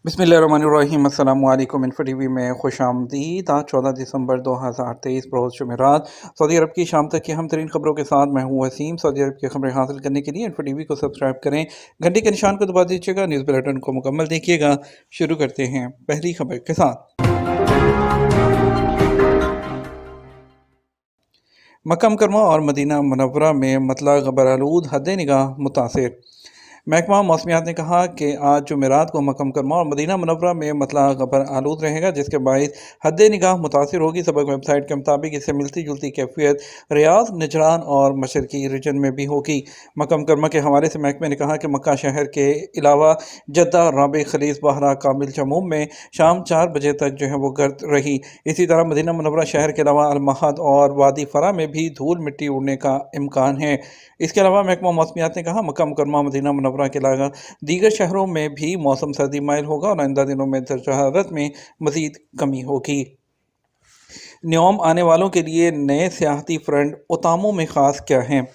बिस्मिल्लाहिर्रहमानिर्रहीम। अस्सलामु अलैकुम। इन्फो टीवी में खुश आमदीद। आज 14 दिसंबर 2023 रोज़ जुमेरात। सऊदी अरब की शाम तक की अहम तरीन खबरों के साथ मैं हूँ वसीम। सऊदी अरब की खबरें हासिल करने के लिए इन्फो टीवी को सब्सक्राइब करें, घंटे के निशान को दबा दीजिएगा, न्यूज़ बुलेटिन को मुकम्मल देखिएगा। शुरू करते हैं पहली खबर के साथ। मक्का मुकर्रमा और मदीना मुनव्वरा में मतला गबर आलूद हद निगाह मुतासिर। महकमा मौसमियात ने कहा कि आज जुमेरात को मक्का मुकर्रमा और मदीना मुनव्वरा में मतला गबर आलूद रहेगा, जिसके बायस हद निगाह मुतासिर होगी। सबक वेबसाइट के मुताबिक इससे मिलती जुलती कैफियत रियाद, निजरान और मशरकी रीजन में भी होगी। मक्का मुकर्रमा के हवाले से महकमे ने कहा कि मक्का शहर के अलावा जद्दा, राबे, खलीज, बहरा, कामिल, जमूम में शाम 4 बजे तक जो है वो गर्द रही। इसी तरह मदीना मुनव्वरा शहर के अलावा अलमहद और वादी फरा में भी धूल मिट्टी उड़ने का इम्कान है। इसके अलावा महकमा मौसमियात ने कहा मक्का मुकर्रमा, मदीना मुनव्वरा के अलावा दीगर शहरों में भी मौसम सर्दी माइल होगा और आइंदा दिनों में दर्जा हरारत में मजीद कमी होगी। न्योम आने वालों के लिए नए सियाहती फ्रंट ओतामो में खास क्या हैं?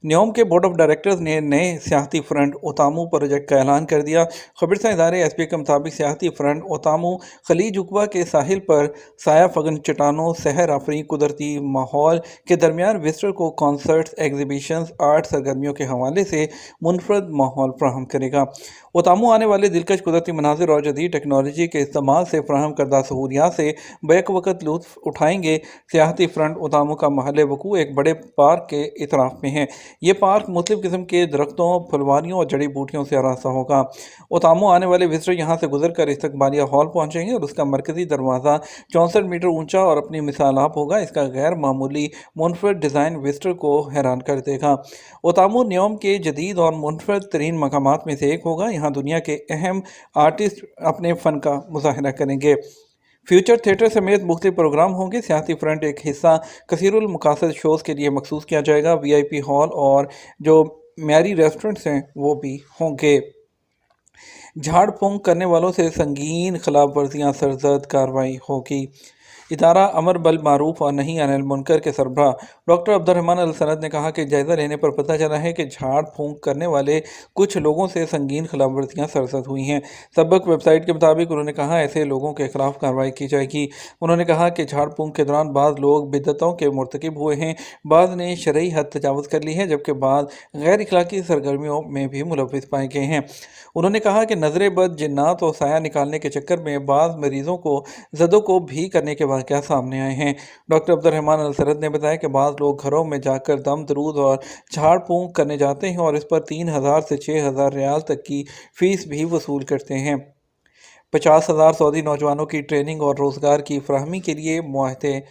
न्योम के बोर्ड ऑफ डायरेक्टर्स ने नए सियाहती फ्रंट ओतामू प्रोजेक्ट का ऐलान कर दिया। खबरसा इदारे एस पी के मुताबिक सियाहती फ्रंट ओतामू खलीज उकबा के साहिल पर साया फगन चट्टानों, सहर आफरी कुदरती माहौल के दरमियान विजिटर को कॉन्सर्ट्स, एग्जीबिशंस, आर्ट सरगर्मियों के हवाले से मुनफरद माहौल फ्राहम करेगा। ओतामू आने वाले दिलकश कुदरती मनाजिर और जदीद टेक्नोलॉजी के इस्तेमाल से फ्राहम करदा सहूलियात से बैक वक्त लुत्फ उठाएंगे। सियाहती फ्रंट ओतामू का महल वकू एक बड़े पार्क के इतराफ में है। ये पार्क मुख्तलिफ किस्म के दरख्तों, फुलवारियों और जड़ी बूटियों से आरास्ता होगा। ओतामो आने वाले विजिटर यहाँ से गुजर कर इस्तकबालिया हॉल पहुँचेंगे और उसका मरकजी दरवाज़ा 64 मीटर ऊंचा और अपनी मिसाल आप होगा। इसका गैर मामूली मुनफरद डिज़ाइन विजिटर को हैरान कर देगा। ओतामो न्योम के जदीद और मुनफरद तरीन मकामात में से एक होगा। यहाँ दुनिया के अहम आर्टिस्ट अपने फ़न का मुजाहरा करेंगे। फ्यूचर थिएटर समेत मुख्तलिफ प्रोग्राम होंगे। सियासी फ्रंट एक हिस्सा कसीरुल मुकासद शोज़ के लिए मखसूस किया जाएगा। VIP हॉल और जो म्यारी रेस्टोरेंट्स हैं वो भी होंगे। झाड़ फूंक करने वालों से संगीन खिलाफ वर्जियाँ सरजद कार्रवाई होगी। इदारा अमर बल मारूफ और नहीं अनिल मुनकर के सरबराह डॉक्टर अब्दुर्रहमान अल सनद ने कहा कि जायज़ा लेने पर पता चला है कि झाड़ फूंक करने वाले कुछ लोगों से संगीन खिलाफ वर्जियाँ सरजद हुई हैं। सबक वेबसाइट के मुताबिक उन्होंने कहा ऐसे लोगों के खिलाफ कार्रवाई की जाएगी। उन्होंने कहा कि झाड़ फूंक के दौरान बाज़ लोग बिदअतों के मुर्तकिब हुए हैं, बाज़ ने शरई हद तजावज़ कर ली है, जबकि बाज़ गैर इखलाकी सरगर्मियों में भी मुलविस पाए गए हैं। उन्होंने कहा कि नजर बद, जिन्नात और साया निकालने के चक्कर में बाज़ मरीजों को जदों को भी करने के वाक़यात सामने आए हैं। डॉक्टर अब्दुर्रहमान अल सरद ने बताया कि बाज़ लोग घरों में जाकर दम, दरूद और झाड़ फूंक करने जाते हैं और इस पर 3000 से 6000 रियाल तक की फ़ीस भी वसूल करते हैं। 50,000 सऊदी नौजवानों की ट्रेनिंग और रोज़गार की फराहमी के लिए मुआहदे।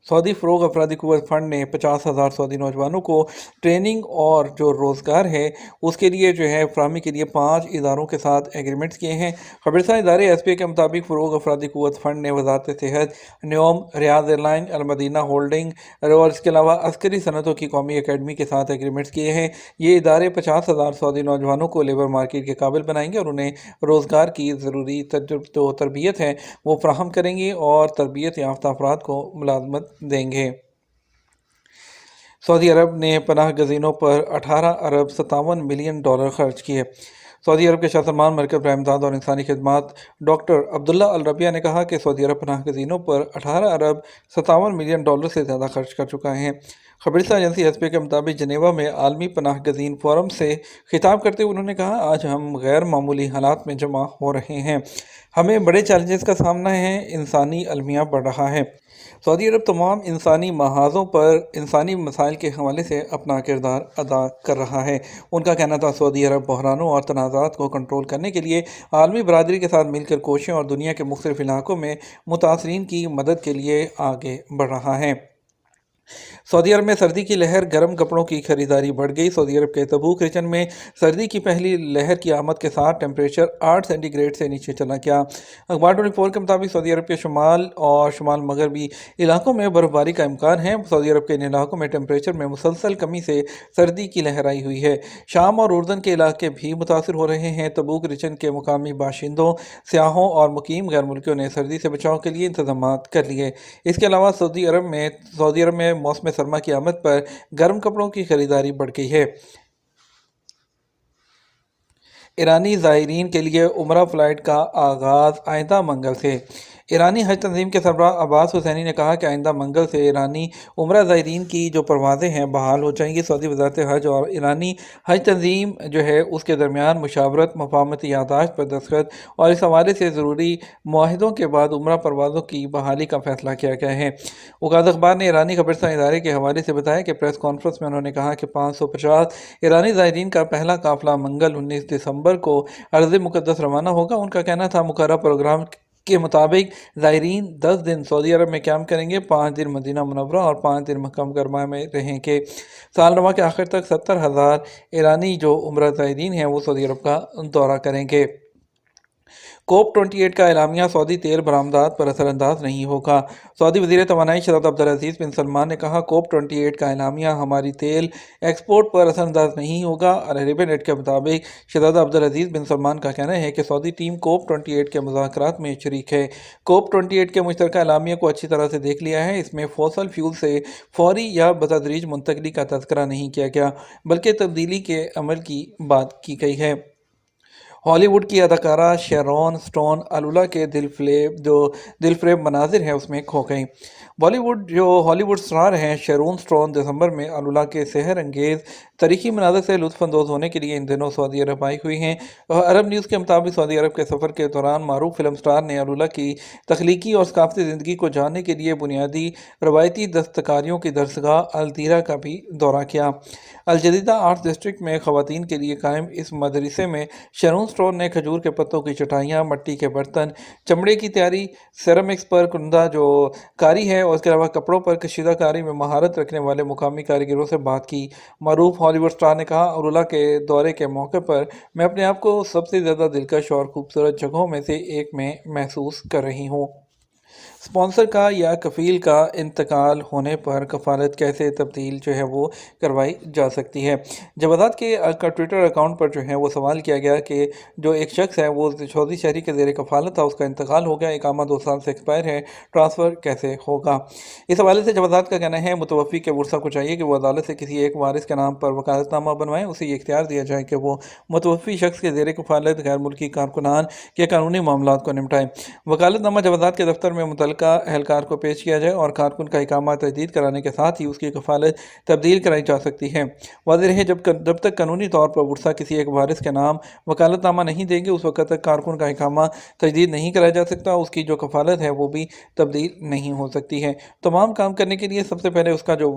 सऊदी फ़रोग़ अफरादी क़ुव्वत फ़ंड ने 50,000 सऊदी नौजवानों को ट्रेनिंग और जो रोज़गार है उसके लिए जो है फराहमी के लिए 5 इदारों के साथ एग्रीमेंट्स किए हैं। खबरसा इदारे SPA के मुताबिक फ़रोग़ अफरादी क़ुव्वत फ़ंड ने वज़ारत सेहत, न्योम, रियाद एयरलाइन, अलमदीना होल्डिंग और इसके अलावा अस्करी सनतों की कौमी अकेडमी के साथ एग्रीमेंट्स किए हैं। ये इदारे 50,000 सऊदी नौजवानों को लेबर मार्केट के काबिल बनाएंगे और उन्हें रोज़गार की ज़रूरी तरबियत है वो फ्राहम करेंगे और तरबियत याफ्ता अफराद को मुलाज़मत देंगे। सऊदी अरब ने पनाह गज़ीनों पर 18 अरब 57 मिलियन डॉलर खर्च किए। सऊदी अरब के शाह सलमान मरकज़ बराए इमदाद और इंसानी खिदमात डॉक्टर अब्दुल्ला अल रबिया ने कहा कि सऊदी अरब पनाह गज़ीनों पर 18 अरब 57 मिलियन डॉलर से ज़्यादा खर्च कर चुका है। खबरसा एजेंसी SPA के मुताबिक जनेवा में आलमी पनाह गज़ीन फोरम से खिताब करते हुए उन्होंने कहा आज हम गैर मामूली हालात में जमा हो रहे हैं, हमें बड़े चैलेंजेस का सामना है, इंसानी अलमिया बढ़ रहा है। सऊदी अरब तमाम इंसानी महाज़ों पर इंसानी मसाइल के हवाले से अपना किरदार अदा कर रहा है। उनका कहना था सऊदी अरब बहरानों और तनाज़ात को कंट्रोल करने के लिए आलमी बरादरी के साथ मिलकर कोशिशें और दुनिया के मुख्तलिफ इलाकों में मुतासरीन की मदद के लिए आगे बढ़ रहा है। सऊदी अरब में सर्दी की लहर, गर्म कपड़ों की खरीदारी बढ़ गई। सऊदी अरब के तबूक रीजन में सर्दी की पहली लहर की आमद के साथ टेम्परेचर 8 सेंटीग्रेड से नीचे चला गया। अखबार 24 के मुताबिक सऊदी अरब के शुमाल और शुमाल मगरबी इलाकों में बर्फबारी का इम्कान है। सऊदी अरब के इन इलाकों में टेम्परेचर में मुसलसल कमी से सर्दी की लहर आई हुई है। शाम और उर्दन के इलाके भी मुतासर हो रहे हैं। तबूक रीजन के मुकामी बाशिंदों, सियाहों और मुकीम गैर मुल्कियों ने सर्दी से बचाव के लिए इंतजाम कर लिए। इसके अलावा सऊदी अरब में मौसम सरमा की आमद पर गर्म कपड़ों की खरीदारी बढ़ गई है। ایرانی زائرین کے لیے عمرہ فلائٹ کا آغاز آئندہ منگل سے۔ ایرانی حج تنظیم کے سربراہ عباس حسینی نے کہا کہ آئندہ منگل سے ایرانی عمرہ زائرین کی جو پروازیں ہیں بحال ہو جائیں گی۔ سعودی وزارت حج اور ایرانی حج تنظیم جو ہے اس کے درمیان مشاورت، مفاہمتی یادداشت پر دستخط اور اس حوالے سے ضروری معاہدوں کے بعد عمرہ پروازوں کی بحالی کا فیصلہ کیا گیا ہے۔ اوقات اخبار نے ایرانی خبررساں ادارے کے حوالے سے بتایا کہ پریس کانفرنس میں انہوں نے کہا کہ 550 ایرانی زائرین کا پہلا قافلہ منگل 19 دسمبر کو ارض مقدس روانہ ہوگا۔ ان کا کہنا تھا مقررہ پروگرام کے مطابق زائرین 10 دن سعودی عرب میں قیام کریں گے، 5 دن مدینہ منورہ اور 5 دن مکہ مکرمہ میں رہیں گے۔ سال نو کے آخر تک 70,000 ایرانی جو عمرہ زائرین ہیں وہ سعودی عرب کا دورہ کریں گے۔ کوپ 28 کا اعلامیہ سعودی تیل برآمدات پر اثر انداز نہیں ہوگا۔ سعودی وزیر توانائی شہزادہ عبدالعزیز بن سلمان نے کہا کوپ 28 کا اعلامیہ ہماری تیل ایکسپورٹ پر اثر انداز نہیں ہوگا۔ عربی نیٹ کے مطابق شہزادہ عبدالعزیز بن سلمان کا کہنا ہے کہ سعودی ٹیم کوپ 28 کے مذاکرات میں شریک ہے۔ کوپ 28 کے مشترکہ اعلامیہ کو اچھی طرح سے دیکھ لیا ہے۔ اس میں فوسل فیول سے فوری یا بتدریج منتقلی کا تذکرہ نہیں کیا گیا بلکہ تبدیلی کے عمل کی بات کی گئی ہے۔ ہالی ووڈ کی اداکارہ شیرون سٹون الولا کے دل فریب مناظر ہیں اس میں کھو گئیں۔ ہالی ووڈ سٹار ہیں شیرون سٹون دسمبر میں الولا کے سحر انگیز تاریخی مناظر سے لطف اندوز ہونے کے لیے ان دنوں سعودی عرب آئی ہوئی ہیں۔ عرب نیوز کے مطابق سعودی عرب کے سفر کے دوران معروف فلم سٹار نے الولا کی تخلیقی اور ثقافتی زندگی کو جاننے کے لیے بنیادی روایتی دستکاریوں کی درسگاہ الدیرہ کا بھی دورہ کیا۔ الجدیدہ آرٹس ڈسٹرکٹ میں خواتین کے لیے قائم اس مدرسے میں شیرون سٹون نے کھجور کے پتوں کی چٹائیاں، مٹی کے برتن، چمڑے کی تیاری، سیرامکس پر کنندہ جو کاری ہے اور اس کے علاوہ کپڑوں پر کشیدہ کاری میں مہارت رکھنے والے مقامی کاریگروں سے بات کی۔ معروف ہالی ووڈ سٹار نے کہا الولا کے دورے کے موقع پر میں اپنے آپ کو سب سے زیادہ دلکش اور خوبصورت جگہوں میں سے ایک میں محسوس کر رہی ہوں۔ اسپانسر کا یا کفیل کا انتقال ہونے پر کفالت کیسے تبدیل جو ہے وہ کروائی جا سکتی ہے؟ جب آزاد کے ٹویٹر اکاؤنٹ پر جو ہے وہ سوال کیا گیا کہ جو ایک شخص ہے وہ سعودی شہری کے زیر کفالت تھا، اس کا انتقال ہو گیا، اقامہ 2 سال سے ایکسپائر ہے، ٹرانسفر کیسے ہوگا؟ اس حوالے سے جب آزاد کا کہنا ہے متوفی کے ورثہ کو چاہیے کہ وہ عدالت سے کسی ایک وارث کے نام پر وکالت نامہ بنوائیں، اسے یہ اختیار دیا جائے کہ وہ متوفی شخص کے زیر کفالت غیر ملکی کارکنان کے قانونی معاملات کو نمٹائیں۔ وکالت نامہ جب آزاد کے دفتر میں متعلقہ اہلکار کو پیش کیا جائے اور کارکن کا اقامہ تجدید کرانے کے ساتھ ہی اس کی کفالت تبدیل کرائی جا سکتی ہے۔ واضح رہے جب تک قانونی طور پر ورثہ کسی ایک وارث کے نام وکالت نامہ نہیں دیں گے اس وقت تک کارکن کا اقامہ تجدید نہیں کرایا جا سکتا، اس کی جو کفالت ہے وہ بھی تبدیل نہیں ہو سکتی ہے۔ تمام کام کرنے کے لیے سب سے پہلے اس کا جو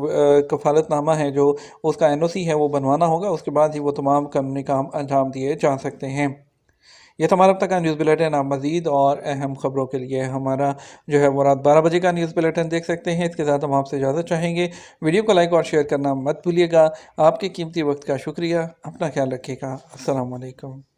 کفالت نامہ ہے، جو اس کا NOC ہے وہ بنوانا ہوگا، اس کے بعد ہی وہ تمام قانونی کام انجام دیے جا سکتے ہیں۔ یہ تھا ہمارا اب تک کا نیوز بلیٹن۔ آپ مزید اور اہم خبروں کے لیے ہمارا جو ہے وہ رات 12 بجے کا نیوز بلیٹن دیکھ سکتے ہیں۔ اس کے ساتھ ہم آپ سے اجازت چاہیں گے، ویڈیو کو لائک اور شیئر کرنا مت بھولیے گا۔ آپ کے قیمتی وقت کا شکریہ، اپنا خیال رکھیے گا۔ السلام علیکم۔